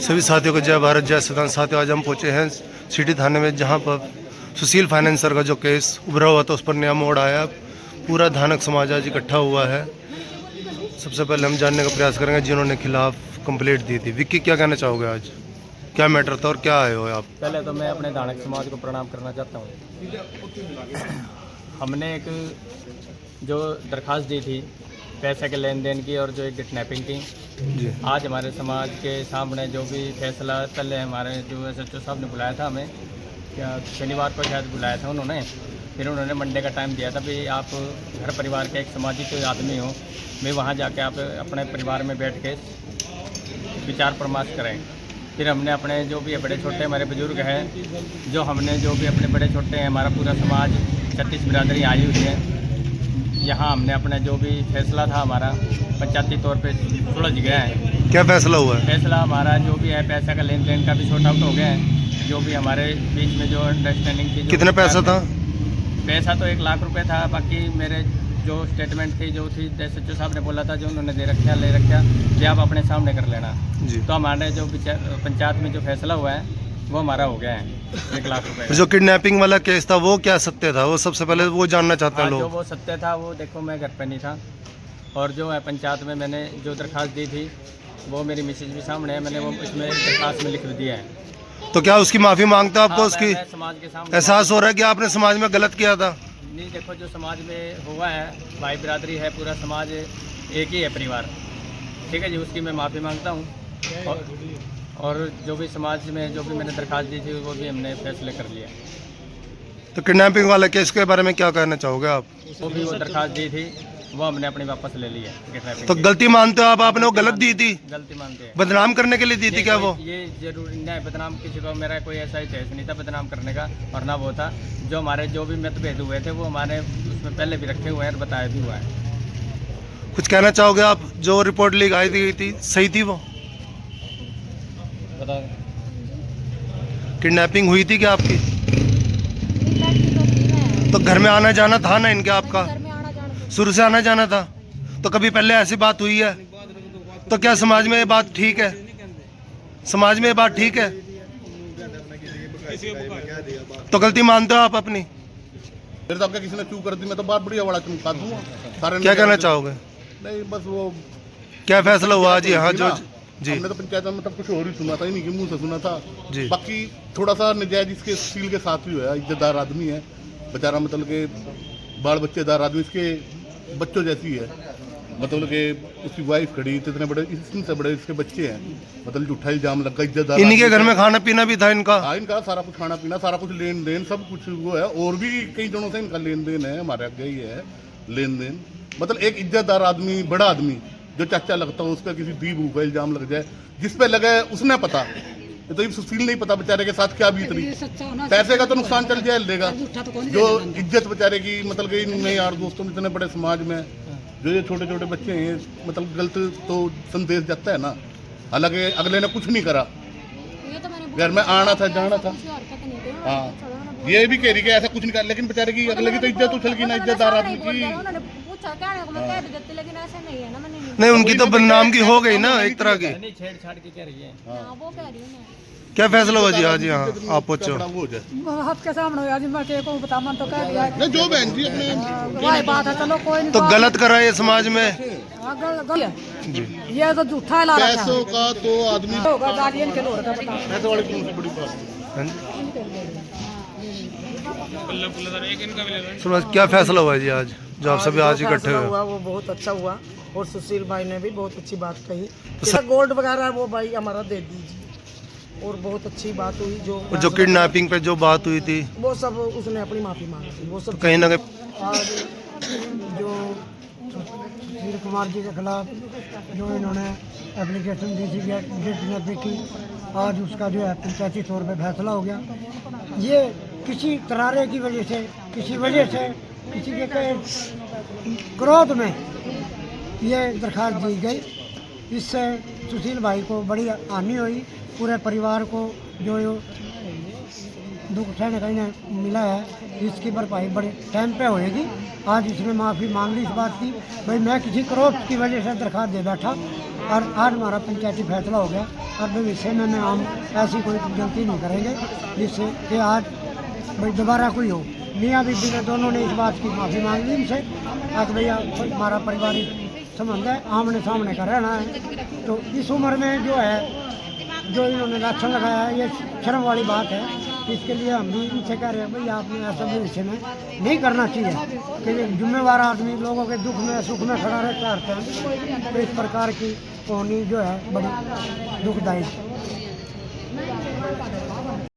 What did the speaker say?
सभी साथियों को जय भारत जय संविधान। साथियों, आज हम पहुंचे हैं सिटी थाने में, जहां पर सुशील फाइनेंसर का जो केस उभरा हुआ था उस पर नया मोड़ आया। पूरा धानक समाज आज इकट्ठा हुआ है। सबसे पहले हम जानने का प्रयास करेंगे जिन्होंने खिलाफ कंप्लेंट दी थी। विक्की, क्या कहना चाहोगे? आज क्या मैटर था और क्या आए हो आप? पहले तो मैं अपने धानक समाज को प्रणाम करना चाहता हूँ। हमने एक जो दरख्वास्त दी थी पैसे के लेन देन की और जो एक किडनैपिंग की जी। आज हमारे समाज के सामने जो भी फैसला, पहले हमारे जो SHO साहब ने बुलाया था हमें, क्या शनिवार को शायद बुलाया था उन्होंने, फिर उन्होंने मंडे का टाइम दिया था भी आप घर परिवार के एक सामाजिक आदमी हो, मैं वहाँ जाके आप अपने परिवार में बैठ के विचार परामर्श करें। फिर हमने अपने जो भी बड़े छोटे हमारे बुजुर्ग हैं, जो हमने जो भी अपने बड़े छोटे हैं, हमारा पूरा समाज 36 बिरादरी आई हुई है, यहाँ हमने अपने जो भी फैसला था हमारा पंचायती तौर पे सुलझ गया है। क्या फैसला हुआ है? फैसला हमारा जो भी है पैसे का लेन देन का भी सॉर्ट आउट हो गया है। जो भी हमारे बीच में जो अंडरस्टैंडिंग थी, कितना पैसा था? पैसा तो 1 लाख रुपए था। बाकी मेरे जो स्टेटमेंट थी जो थी SHO साहब ने बोला था जो उन्होंने ले रखा कि आप अपने सामने कर लेना जी। तो हमारे जो पंचायत में जो फैसला हुआ है वो हमारा हो गया है 1 लाख रुपए। जो किडनैपिंग वाला केस था वो क्या सत्य था? वो सबसे पहले वो जानना चाहते हैं जो लोग। वो सत्य था वो देखो, मैं घर पे नहीं था और जो है पंचायत में मैंने जो दरख्वास्त दी थी वो मेरी मिसेज भी सामने है, मैंने वो इसमें दरख्वास्त में लिख दिया है। तो क्या उसकी माफी मांगते हो? आपको उसकी मैं समाज के सामने एहसास हो रहा है कि आपने समाज में गलत किया था? नहीं, देखो जो समाज में हुआ है, भाई बिरादरी है, पूरा समाज एक ही है, परिवार, ठीक है जी, उसकी मैं माफ़ी मांगता हूँ। और जो भी समाज में जो भी मैंने दरख्वास्त दी थी वो भी हमने फैसले कर लिया। तो किडनैपिंग वाले केस के बारे में क्या कहना चाहोगे आप? वो भी वो दरख्वास्त दी थी वो हमने अपनी वापस ले ली है। तो गलती मानते हो आप? आपने वो गलत दी थी? गलती मानते हैं। बदनाम करने के लिए दी थी क्या वो? ये जरूरी नहीं, बदनाम किसी को, मेरा कोई ऐसा इंटेंशन नहीं था बदनाम करने का, और ना वो था। जो हमारे जो भी मतभेद हुए थे वो हमारे उसमें पहले भी रखे हुए हैं और बताया भी हुआ है। कुछ कहना चाहोगे आप? जो रिपोर्ट लीक आई थी सही थी? वो बता किडनैपिंग हुई थी क्या आपकी? तो घर में आना जाना था ना इनके आपका? शुरू से आना जाना था? तो कभी पहले ऐसी बात हुई है? तो क्या समाज में ये बात ठीक है? समाज में ये बात ठीक है? तो गलती मानते हो आप अपनी? मेरे तो किसी ने क्यों कर दी, मैं तो बात बड़ी बड़ा चमका दूंगा। क्या कहना चाहोगे? नहीं, बस वो क्या फैसला हुआ जी? हाँ जो जी, हमने तो पंचायत में मतलब कुछ और ही सुना था, ही नहीं कि मुंह से सुना था जी। बाकी थोड़ा सा नजायज इसके सुशील के साथ भी हुआ। इज्जतदार आदमी है बेचारा, मतलब के बाल बच्चेदार आदमी, इसके बच्चों जैसी है, मतलब कि उसकी वाइफ खड़ी, इतने बड़े, इससे बड़े इसके बच्चे हैं, मतलब झूठा इल्जाम लगा। इज्जतदार इन्हीं के घर में खाना पीना भी था इनका? हाँ, इनका सारा कुछ खाना पीना, सारा कुछ लेन देन सब कुछ वो है। और भी कई जनों से इनका लेन देन है, हमारे आगे ही है लेन देन। मतलब एक इज्जतदार आदमी, बड़ा आदमी जो चाचा लगता हो, उसका किसी दी बहू का इल्जाम लग जाए, जिस पे लगे उसने पता, ये तो सुशील नहीं पता बेचारे के साथ क्या बीत रही। पैसे का तो नुकसान चल जाए लेगा, जो इज्जत बेचारे की, मतलब कि इनमें यार दोस्तों में इतने बड़े समाज में जो ये छोटे छोटे बच्चे हैं, मतलब गलत तो संदेश जाता है ना। हालांकि अगले ने कुछ नहीं करा, घर में आना था जाना था। हाँ, ये भी कह रही कि ऐसा कुछ नहीं करा, लेकिन बेचारे की अगले की तो इज्जत उछल गई ना, इज्जतदार आदमी की। नहीं, उनकी तो बदनाम की हो गई ना एक तरह की। नहीं, छेड़छाड़ की कह रही है। क्या फैसला हुआ जी? हाँ जी, हाँ आप पूछो। आपके सामने आज मैं के को बता, मन तो कह दिया है। नहीं, जो बहन जी अपने वही बात है, चलो कोई नहीं। तो गलत करा ये समाज में जी, ये तो झूठा ला रहा है। पैसों का तो आदमी होगा गार्डियन के लोग का पता। पैसे वाले की बड़ी बात। सुनो, क्या फैसला हुआ जी आज जो आप सभी आज इकट्ठे हुए? हुआ वो बहुत अच्छा हुआ, और सुशील भाई ने भी बहुत अच्छी बात कही। तो गोल्ड वगैरह वो भाई हमारा दे दीजिए, और बहुत अच्छी बात हुई। जो किडनैपिंग पे जो बात हुई थी वो सब उसने अपनी माफी मांगी थी, वो सब कहीं ना कहीं। आज जो सुशील कुमार जी के खिलाफ जो इन्होंने एप्लीकेशन दी थी किडनैपिंग की, आज उसका जो है पंचायती तौर पे फैसला हो गया। ये किसी तरारे की वजह से, किसी के क्रोध में ये दरख्वास्त दी गई। इससे सुशील भाई को बड़ी हानि हुई, पूरे परिवार को जो दुख सहने का मिला है, इसकी भरपाई बड़े टाइम पे होएगी। आज इसने माफ़ी मांग ली इस बात की, भाई मैं किसी क्रोध की वजह से दरख्वास्त दे बैठा, और आज हमारा पंचायती फैसला हो गया। और भविष्य में हम ऐसी कोई गलती नहीं करेंगे जिससे कि आज भाई दोबारा कोई हो। मियाँ बीबी ने दोनों ने इस बात की माफ़ी मांग ली इनसे, आज भैया हमारा पारिवारिक संबंध है, आमने सामने का रहना है। तो इस उम्र में जो है जो इन्होंने राशन लगाया है, ये शर्म वाली बात है। इसके लिए हम भी इनसे कह रहे हैं भाई आपने ऐसा भविष्य में नहीं करना चाहिए कि जिम्मेवार आदमी लोगों के दुख में सुख में खड़ा रहता है। तो इस प्रकार की होनी जो है बड़ी दुखदायी।